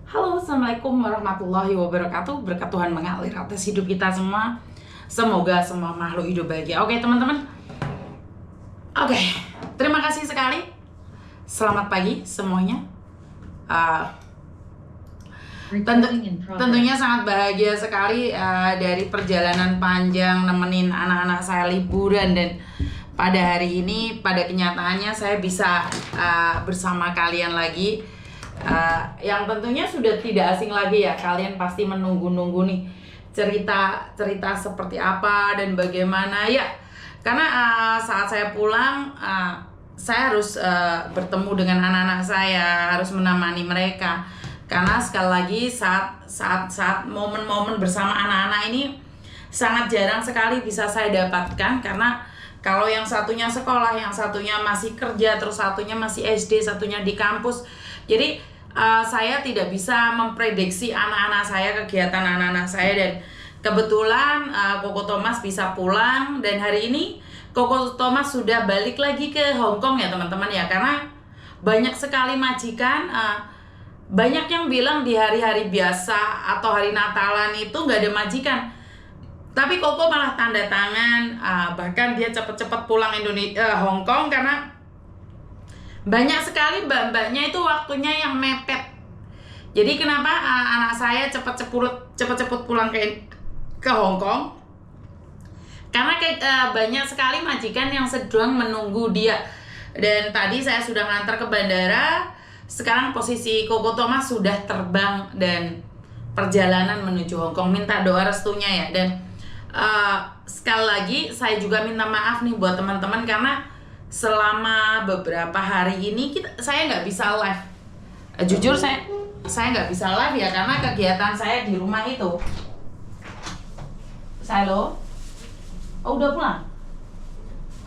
Halo, Assalamualaikum warahmatullahi wabarakatuh. Berkat Tuhan mengalir atas hidup kita semua. Semoga semua makhluk hidup bahagia. Oke, teman-teman. Oke, terima kasih sekali. Selamat pagi semuanya. Tentunya sangat bahagia sekali dari perjalanan panjang nemenin anak-anak saya liburan, dan pada hari ini, pada kenyataannya saya bisa bersama kalian lagi. Yang tentunya sudah tidak asing lagi ya, kalian pasti menunggu-nunggu nih cerita seperti apa dan bagaimana ya, karena saat saya pulang saya harus bertemu dengan anak-anak saya, harus menemani mereka, karena sekali lagi saat momen-momen bersama anak-anak ini sangat jarang sekali bisa saya dapatkan, karena kalau yang satunya sekolah, yang satunya masih kerja, terus satunya masih SD, satunya di kampus. Jadi saya tidak bisa memprediksi anak-anak saya, kegiatan anak-anak saya, dan kebetulan Koko Thomas bisa pulang, dan hari ini Koko Thomas sudah balik lagi ke Hong Kong ya teman-teman ya, karena banyak sekali majikan, banyak yang bilang di hari-hari biasa atau hari Natalan itu nggak ada majikan. Tapi Koko malah tanda tangan, bahkan dia cepet-cepet pulang Hong Kong, karena banyak sekali mbak-mbaknya itu waktunya yang mepet. Jadi kenapa anak saya cepet-cepet pulang ke Hong Kong? Karena banyak sekali majikan yang sedang menunggu dia. Dan tadi saya sudah ngantar ke bandara. Sekarang posisi Koko Thomas sudah terbang dan perjalanan menuju Hong Kong. Minta doa restunya ya. Dan sekali lagi saya juga minta maaf nih buat teman-teman, karena selama beberapa hari ini saya nggak bisa live. Jujur saya nggak bisa live ya, karena kegiatan saya di rumah itu. Halo? Oh, udah pulang?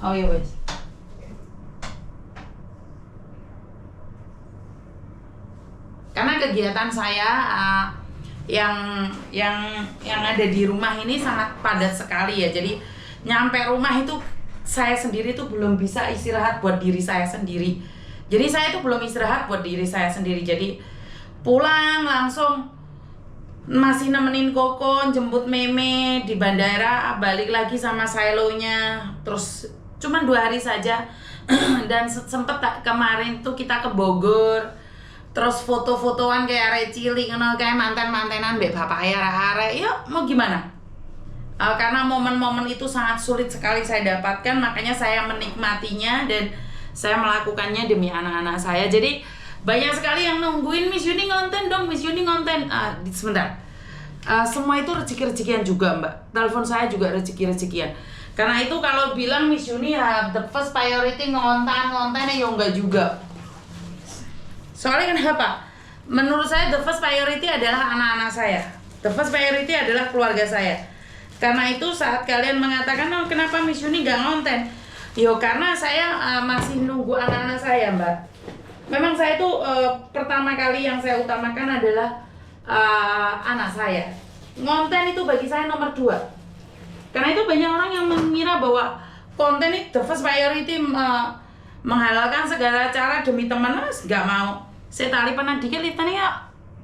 Oh iya wes. Karena kegiatan saya yang ada di rumah ini sangat padat sekali ya. Jadi nyampe rumah itu saya sendiri tuh belum bisa istirahat buat diri saya sendiri. Jadi saya tuh belum istirahat buat diri saya sendiri. Jadi pulang langsung masih nemenin Koko, jemput Meme di bandara, balik lagi sama silonya. Terus cuman 2 hari saja. Dan sempet kemarin tuh kita ke Bogor. Terus foto-fotoan kayak arek cilik, kayak manten-mantenan mbek bapak arek-arek. Ya mau gimana? Karena momen-momen itu sangat sulit sekali saya dapatkan, makanya saya menikmatinya dan saya melakukannya demi anak-anak saya. Jadi banyak sekali yang nungguin, Miss Yuni ngonten dong, Miss Yuni ngonten. Sebentar, semua itu rezeki-rezekian juga mbak. Telepon saya juga rezeki-rezekian. Karena itu kalau bilang Miss Yuni ya the first priority ngonten ya enggak juga. Soalnya kenapa? Menurut saya the first priority adalah anak-anak saya. The first priority adalah keluarga saya. Karena itu saat kalian mengatakan, oh kenapa Miss Yuni gak ngonten? Yo karena saya masih nunggu anak-anak saya mbak. Memang saya tuh pertama kali yang saya utamakan adalah anak saya. Ngonten itu bagi saya nomor 2. Karena itu banyak orang yang mengira bahwa konten itu the first priority, menghalalkan segala cara demi teman, gak mau. Saya tali pernah dikit litannya ya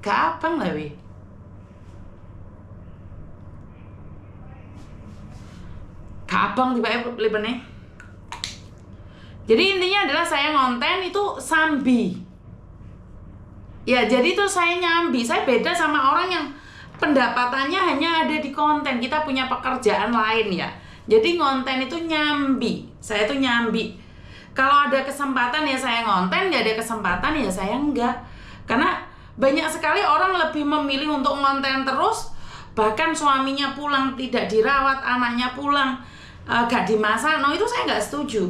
gak abang lah weh. Abang tiba-tiba lipennya. Jadi intinya adalah saya ngonten itu sambi. Ya jadi itu saya nyambi. Saya beda sama orang yang pendapatannya hanya ada di konten. Kita punya pekerjaan lain ya. Jadi ngonten itu nyambi. Saya tuh nyambi. Kalau ada kesempatan ya saya ngonten, nggak ada kesempatan ya saya enggak. Karena banyak sekali orang lebih memilih untuk ngonten terus. Bahkan suaminya pulang tidak dirawat, anaknya pulang gak dimasak, itu saya nggak setuju.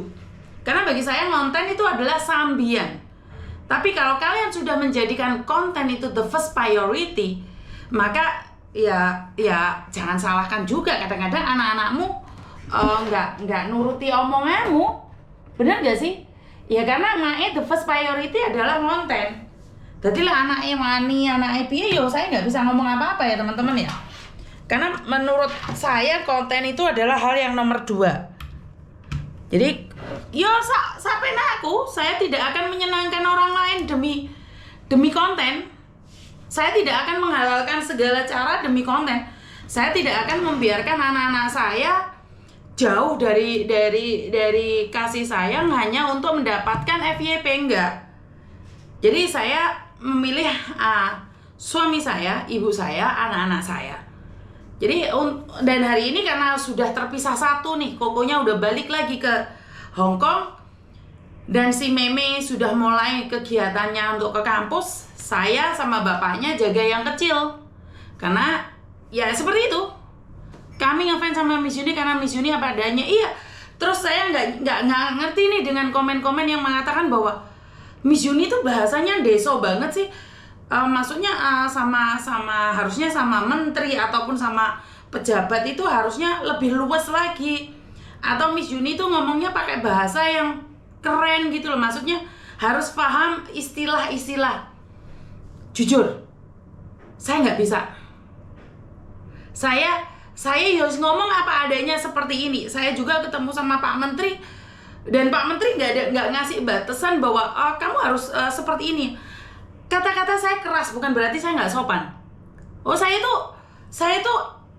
Karena bagi saya konten itu adalah sambian. Tapi kalau kalian sudah menjadikan konten itu the first priority, maka ya jangan salahkan juga kadang-kadang anak-anakmu nggak nuruti omonganmu, benar nggak sih? Ya karena the first priority adalah konten. Jadilah anaknya wani, anaknya piye, saya nggak bisa ngomong apa-apa ya teman-teman ya. Karena menurut saya konten itu adalah hal yang nomor 2. Jadi sampai aku, saya tidak akan menyenangkan orang lain demi konten. Saya tidak akan menghalalkan segala cara demi konten. Saya tidak akan membiarkan anak-anak saya jauh dari kasih sayang hanya untuk mendapatkan FYP, enggak. Jadi saya memilih suami saya, ibu saya, anak-anak saya. Jadi dan hari ini karena sudah terpisah satu nih, Kokonya udah balik lagi ke Hong Kong dan si Meme sudah mulai kegiatannya untuk ke kampus, saya sama bapaknya jaga yang kecil. Karena ya seperti itu. Kami ngefans sama Miss Yuni karena Miss Yuni apa adanya. Iya. Terus saya nggak ngerti nih dengan komen-komen yang mengatakan bahwa Miss Yuni tuh bahasanya deso banget sih. Maksudnya sama harusnya sama menteri ataupun sama pejabat itu harusnya lebih luas lagi. Atau Miss Yuni tuh ngomongnya pakai bahasa yang keren gitu loh. Maksudnya harus paham istilah-istilah. Jujur, saya nggak bisa. Saya harus ngomong apa adanya seperti ini. Saya juga ketemu sama Pak Menteri dan Pak Menteri nggak ngasih batasan bahwa kamu harus seperti ini. Kata-kata saya keras bukan berarti saya nggak sopan. Saya itu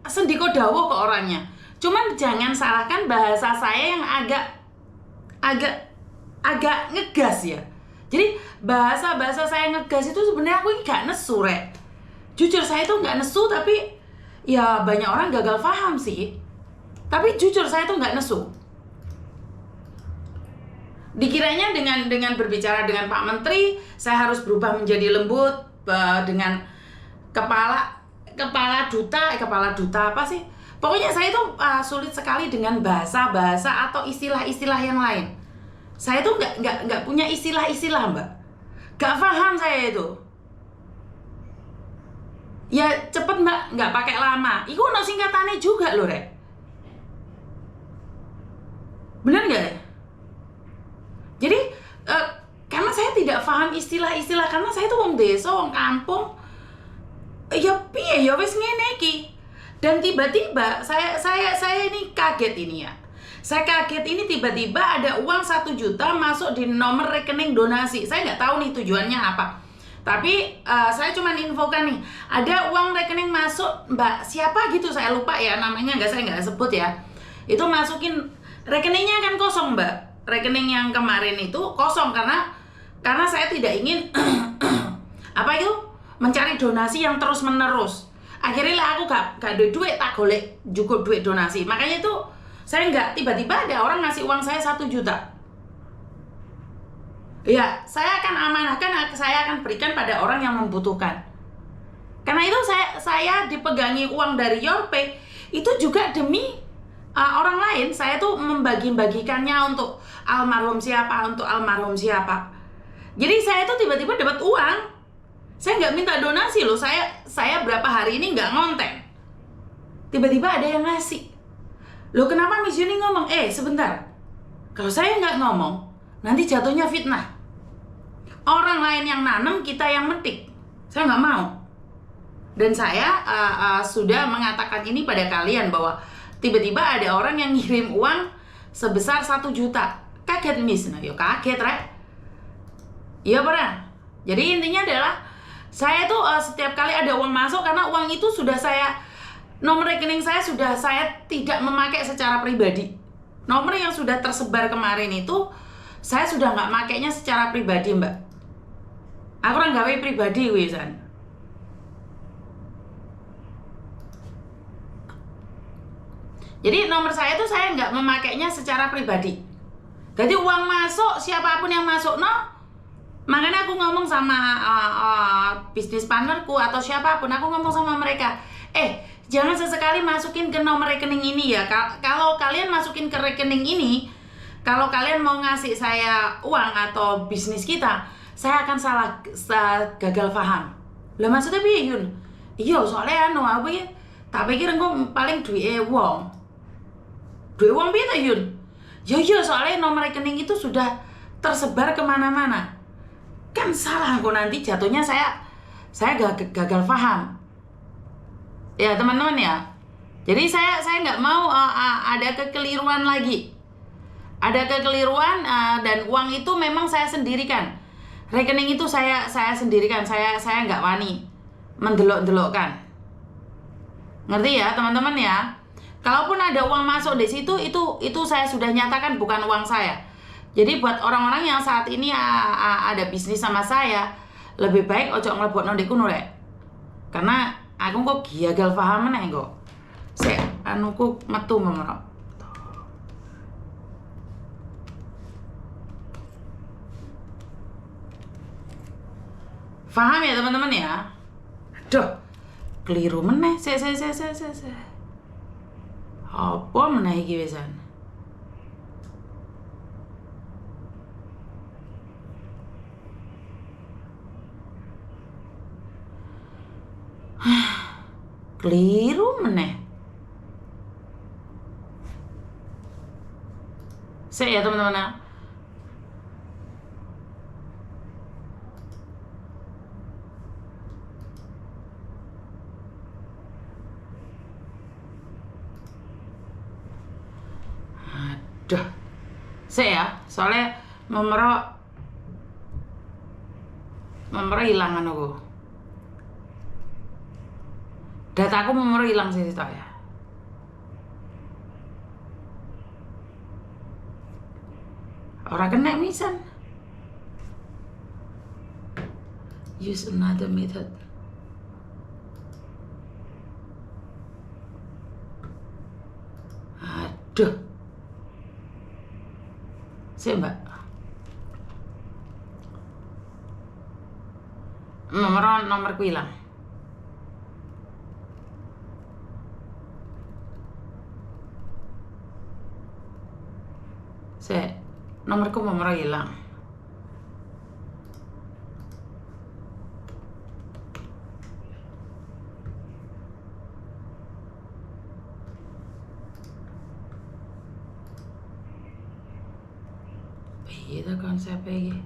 sendiko dawuh ke orangnya. Cuman jangan salahkan bahasa saya yang agak ngegas ya. Jadi bahasa saya ngegas itu sebenarnya aku gak nesu, Rek. Jujur saya itu nggak nesu, tapi ya banyak orang gagal paham sih. Tapi jujur saya itu nggak nesu. Dikiranya dengan berbicara dengan Pak Menteri, saya harus berubah menjadi lembut dengan kepala duta apa sih? Pokoknya saya itu sulit sekali dengan bahasa atau istilah-istilah yang lain. Saya tuh nggak punya istilah-istilah, Mbak. Gak paham saya itu. Ya cepet, Mbak, nggak pakai lama. Iku ono singkatannya juga loh, Rek. Bener nggak ya? Jadi karena saya tidak paham istilah-istilah, karena saya tuh wong desa, wong kampung. Ya piye ya wis ngene iki. Dan tiba-tiba saya ini kaget ini ya. Saya kaget ini tiba-tiba ada uang 1 juta masuk di nomor rekening donasi. Saya nggak tahu nih tujuannya apa. Tapi saya cuma infokan nih, ada uang rekening masuk Mbak siapa gitu, saya lupa ya namanya, saya nggak sebut ya. Itu masukin rekeningnya kan kosong, Mbak. Rekening yang kemarin itu kosong karena saya tidak ingin apa itu mencari donasi yang terus menerus. Akhirnya lah aku gak ada duit, tak golek cukup duit donasi. Makanya itu saya nggak, tiba-tiba ada orang ngasih uang saya 1 juta. Ya, saya akan amanahkan, saya akan berikan pada orang yang membutuhkan. Karena itu saya dipegangi uang dari Yorpay itu juga demi orang lain. Saya tuh membagi-bagikannya untuk almarhum siapa. Jadi saya tuh tiba-tiba dapat uang. Saya nggak minta donasi loh. Saya berapa hari ini nggak ngonten. Tiba-tiba ada yang ngasih. Loh kenapa Miss Yuni ngomong? Sebentar. Kalau saya nggak ngomong, nanti jatuhnya fitnah. Orang lain yang nanam, kita yang metik. Saya nggak mau. Dan saya sudah mengatakan ini pada kalian bahwa tiba-tiba ada orang yang ngirim uang sebesar 1 juta. Kaget Miss, nah yo kaget Rek. Iya pernah. Jadi intinya adalah saya tuh setiap kali ada uang masuk, karena uang itu sudah nomor rekening saya sudah saya tidak memakai secara pribadi. Nomor yang sudah tersebar kemarin itu saya sudah nggak makainya secara pribadi, Mbak. Aku orang gawe pribadi wisan. Jadi nomor saya tuh saya nggak memakainya secara pribadi. Jadi uang masuk, siapapun yang masuk, makanya aku ngomong sama bisnis partnerku atau siapapun, aku ngomong sama mereka, jangan sesekali masukin ke nomor rekening ini ya. Kalau kalian masukin ke rekening ini, kalau kalian mau ngasih saya uang atau bisnis kita, saya akan gagal paham. Lah maksudnya piye Yun? Iya soalnya aku ya, tak pikir engko paling duwe wong. Duwe wong piye ta Yun? Ya soalnya nomor rekening itu sudah tersebar kemana-mana. Kan salah kok, nanti jatuhnya saya gagal paham. Ya teman-teman ya. Jadi saya nggak mau ada kekeliruan lagi. Ada kekeliruan dan uang itu memang saya sendirikan. Rekening itu saya sendirikan. Saya nggak wani. mendelok-delokkan. Ngerti ya teman-teman ya? Kalaupun ada uang masuk di situ, itu saya sudah nyatakan bukan uang saya. Jadi buat orang-orang yang saat ini ada bisnis sama saya, lebih baik ojo nglebokno ndek kono rek. Karena aku kok gagal paham meneh kok. Sik anuku metu memro. Paham ya teman-teman ya? Aduh, keliru meneh. Sik. Apa meneh iki wisan? Keliru meneh. Sik ya teman-teman ya. Aduh. Sik ya, soalnya memero hilangan aku. Dataku memero hilang sih tok ya. Ora kena misan. Use another method. Aduh. Sik, Mbak. Nomorku hilang. Sik. Nomor hilang. Itu konsepnya iki.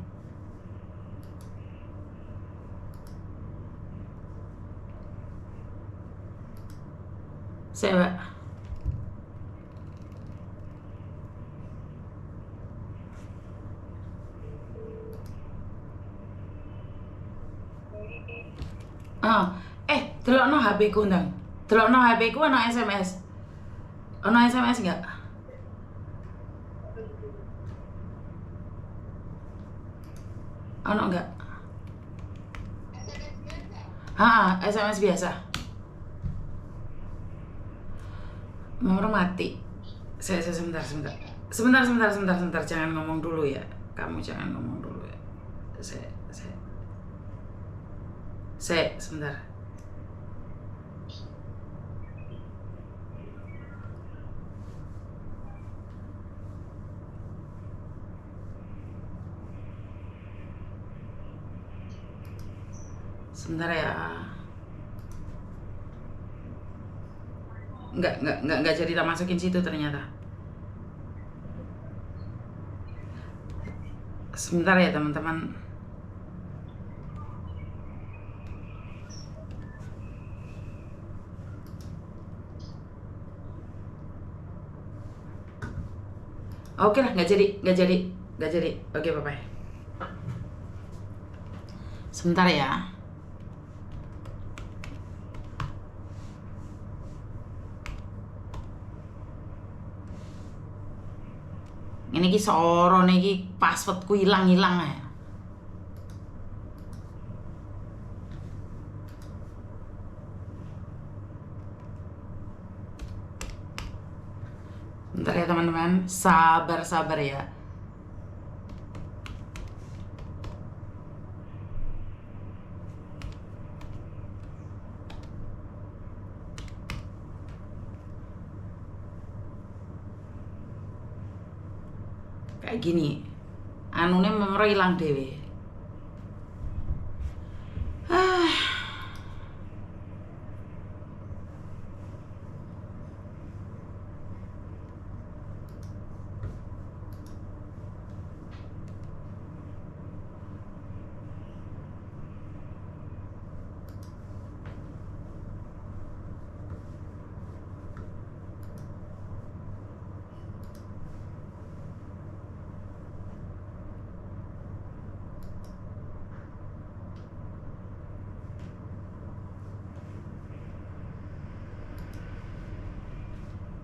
Sik, Mbak. Delokno HP ku ndang. Delokno HP ku ana SMS. Ana SMS enggak? Ana enggak? SMS biasa. Nomor mati. Sebentar. Sebentar. Jangan ngomong dulu ya. Kamu jangan ngomong dulu ya. Sebentar. Sebentar ya. Enggak jadi tak masukin situ ternyata. Sebentar ya teman-teman. Oke lah, nggak jadi. Oke, bye-bye. Sebentar ya. Ini ki soro niki passwordku hilang ya. Bentar ya teman-teman, sabar ya. Kayak gini, anune memro hilang dewe.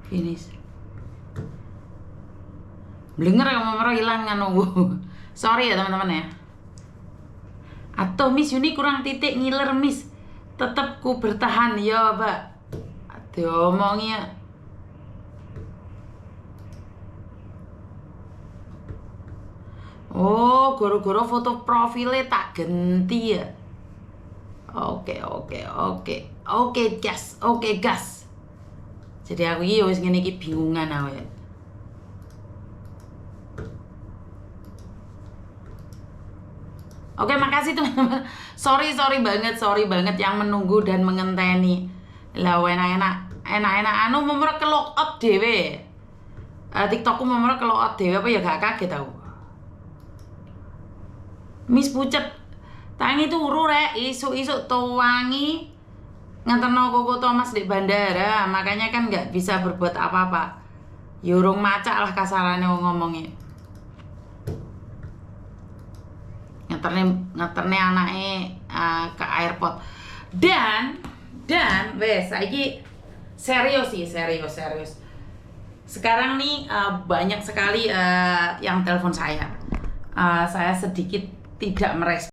Finish. Blenger kamera hilang kan nunggu. Sorry ya teman-teman ya. Atau Miss Yuni kurang titik ngiler Miss. Tetep ku bertahan ya, Mbak. Diomongnya. Oh, goro-goro foto profilnya tak ganti ya. Oke, gas. Jadi aku iki wis ngene iki bingungan awake. Oke, makasih teman-teman. Sorry banget yang menunggu dan mengenteni. Lah enak-enak anu memang ke lock out dhewe. TikTokku memang ke lock out dhewe apa ya gak kaget tau. Miss pucet. Tangi turu rek, isuk-isuk tuwangi nganterno Koko Thomas di bandara, makanya kan nggak bisa berbuat apa-apa. Yurung macak lah kasarannya ngomongnya. Ngeterne anaknya ke airport. Dan wes saiki serius. Sekarang nih banyak sekali yang telepon saya. Saya sedikit tidak merespon.